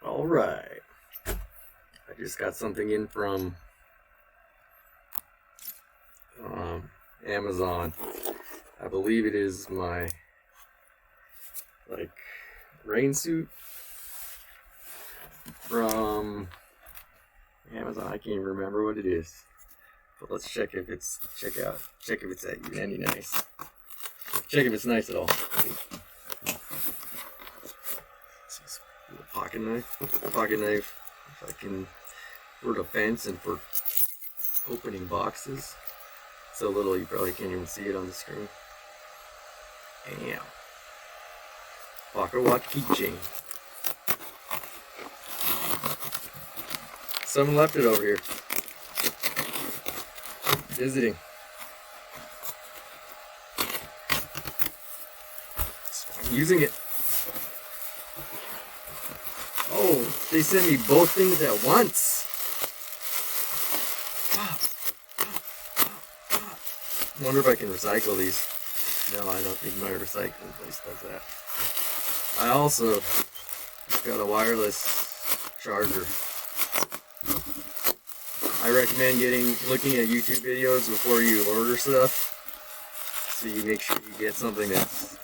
All right. I just got something in from Amazon. I believe it is my rain suit from Amazon. I can't even remember what it is. But let's check if it's any nice. Check if it's nice at all. Pocket knife. If I can, for defense and for opening boxes. So little you probably can't even see it on the screen. Damn. Pocket watch keychain. Someone left it over here. Visiting. So I'm using it. Oh, they sent me both things at once. I wonder if I can recycle these. No, I don't think my recycling place does that. I also got a wireless charger. I recommend looking at YouTube videos before you order stuff, so you make sure you get something that's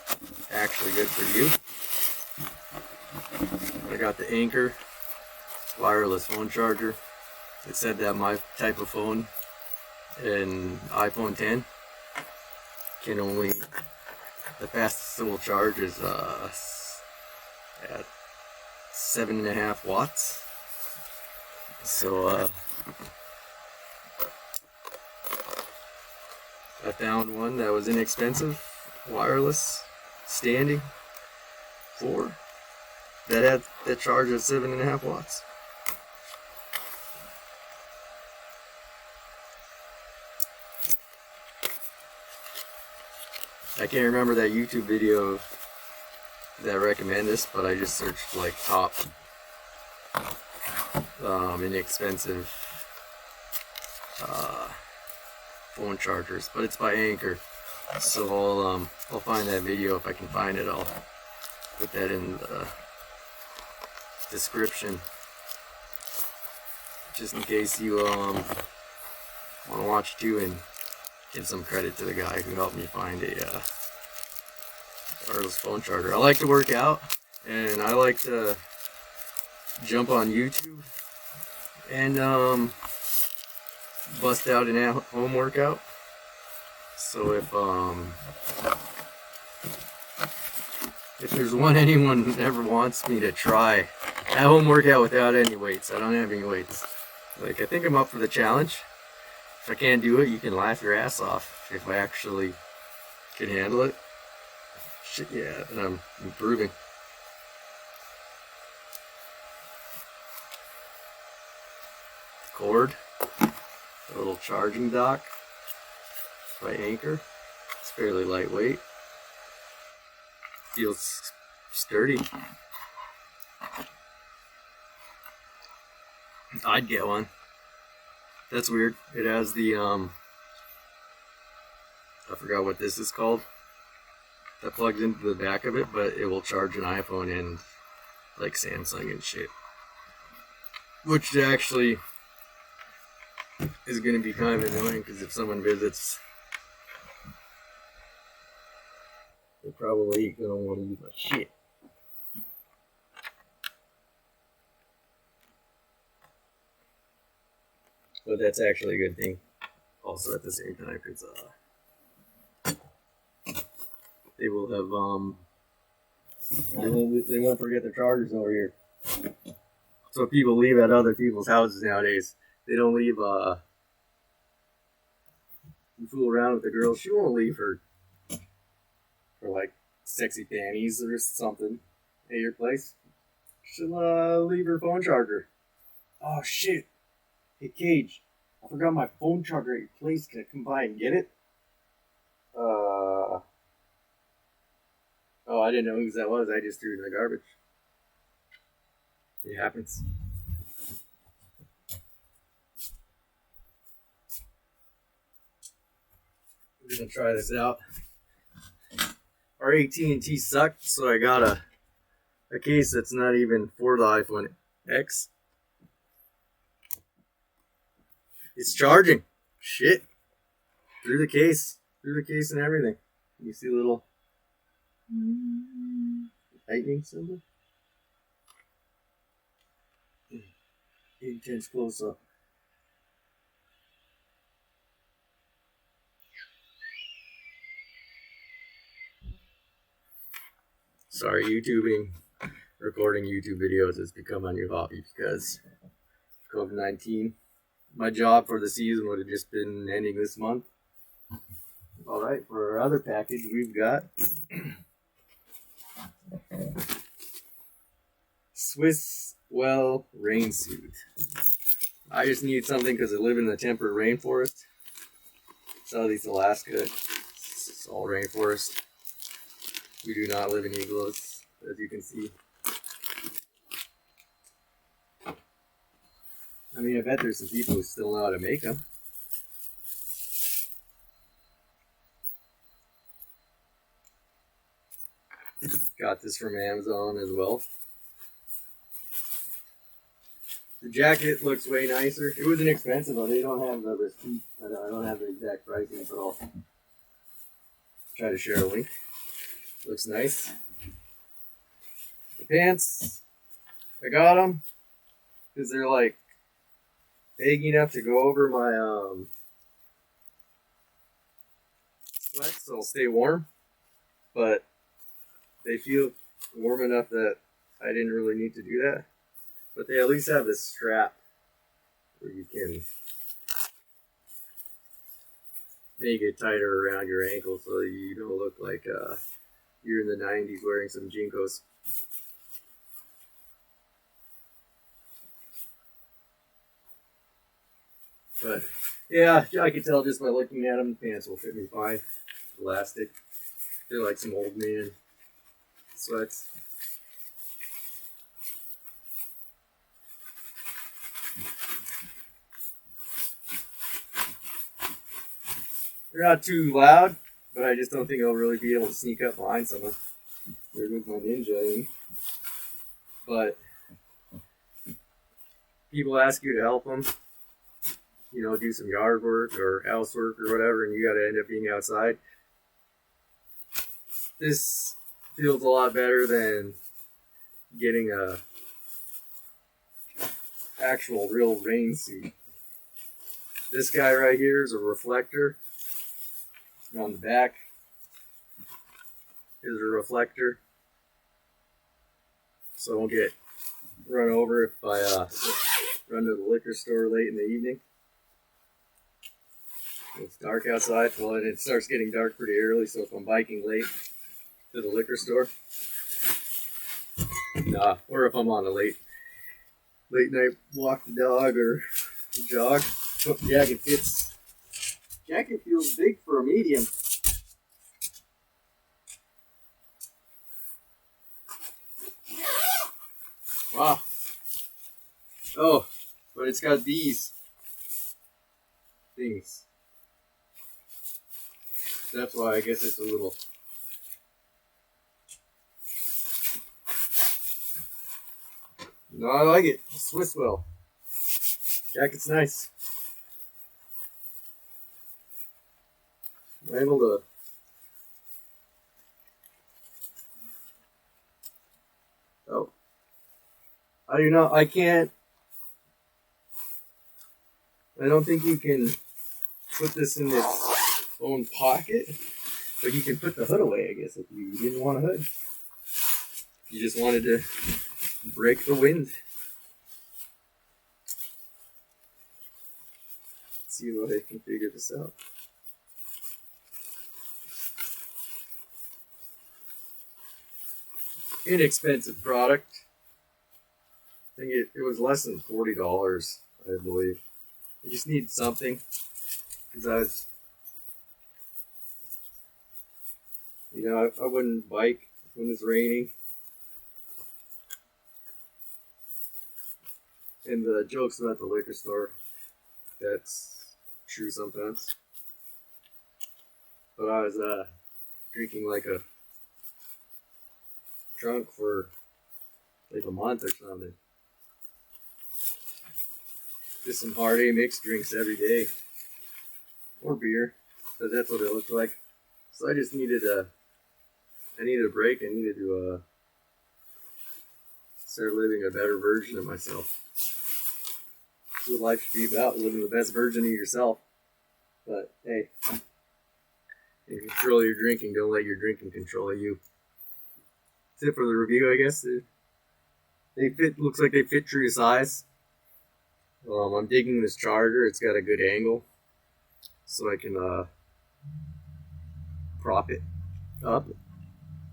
actually good for you. I got the Anker wireless phone charger. It said that my type of phone, an iPhone 10, can only, the fastest it will charge is at 7.5 watts. So I found one that was inexpensive, wireless, standing, that charged at 7.5 watts. I can't remember that YouTube video that recommended this, but I just searched like top inexpensive phone chargers, but it's by Anker. So I'll find that video if I can find it. I'll put that in the description, just in case you want to watch it too, and give some credit to the guy who helped me find a wireless phone charger. I like to work out, and I like to jump on YouTube and bust out an at-home workout. So if there's anyone ever wants me to try at-home workout without any weights, I don't have any weights. I think I'm up for the challenge. If I can't do it, you can laugh your ass off. If I actually can handle it, shit, yeah, and I'm improving. Cord, a little charging dock by Anker. It's fairly lightweight. Feels sturdy. I'd get one. That's weird. It has the I forgot what this is called. That plugs into the back of it, but it will charge an iPhone and like Samsung and shit. Which actually is going to be kind of annoying, because if someone visits, they're probably going to want to use my shit. But that's actually a good thing. Also, at the same time, because they will have they won't forget their chargers over here. So people leave at other people's houses nowadays. They don't leave. You fool around with the girl. She won't leave for like sexy panties or something at your place. She'll leave her phone charger. Oh shit! Hey Cage, I forgot my phone charger at your place. Can I come by and get it? Oh, I didn't know whose that was. I just threw it in the garbage. It happens. We're gonna try this out. Our AT&T sucked, so I got a a case that's not even for the iPhone X. It's charging. Shit. Through the case. Through the case and everything. You see a little lightning symbol? Intense close up. Sorry, YouTubing, recording YouTube videos has become my new hobby because of COVID-19. My job for the season would have just been ending this month. Alright, for our other package, we've got Swisswell rain suit. I just need something because I live in the temperate rainforest. Southeast Alaska. It's all rainforest. We do not live in igloos, as you can see. I mean, I bet there's some people who still know how to make them. Got this from Amazon as well. The jacket looks way nicer. It was inexpensive, but they don't have the receipt. I don't have the exact pricing, but I'll try to share a link. Looks nice. The pants, I got them because they're like baggy enough to go over my sweats, so I'll stay warm. But they feel warm enough that I didn't really need to do that. But they at least have this strap where you can make it tighter around your ankle so you don't look like you're in the 90s wearing some Jinkos. But yeah, I could tell just by looking at them, the pants will fit me fine. Elastic. They're like some old man sweats. They're not too loud, but I just don't think I'll really be able to sneak up behind someone. There goes my ninja in. But people ask you to help them, you know, do some yard work or housework or whatever, and you got to end up being outside. This feels a lot better than getting a actual real rain suit. This guy right here is a reflector. On the back is a reflector, so I won't get run over if I run to the liquor store late in the evening. It's dark outside, well, and it starts getting dark pretty early, so if I'm biking late to the liquor store, or if I'm on a late night walk the dog or jog, hope the jacket fits. Jacket feels big for a medium. Wow. Oh, but it's got these things. That's why I guess it's a little. No, I like it. Swisswell. Jacket's nice. I'm able to. Oh. I do not. I can't. I don't think you can put this in its own pocket, but you can put the hood away, I guess, if you didn't want a hood. You just wanted to break the wind. Let's see what I can figure this out. Inexpensive product. I think it was less than $40, I believe. I just need something because I wouldn't bike when it's raining. And the jokes about the liquor store, that's true sometimes. But I was drinking like a drunk for like a month or something. Just some hard A mixed drinks every day. Or beer. Because that's what it looks like. So I just needed a break. I needed to start living a better version of myself. That's what life should be about, living the best version of yourself. But hey, you control your drinking, don't let your drinking control you. That's it for the review, I guess. They fit, looks like they fit true to size. I'm digging this charger, it's got a good angle. So I can prop it up.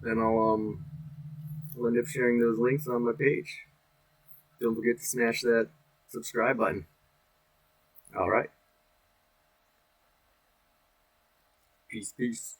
And I'll end up sharing those links on my page. Don't forget to smash that subscribe button. Alright. Peace, peace.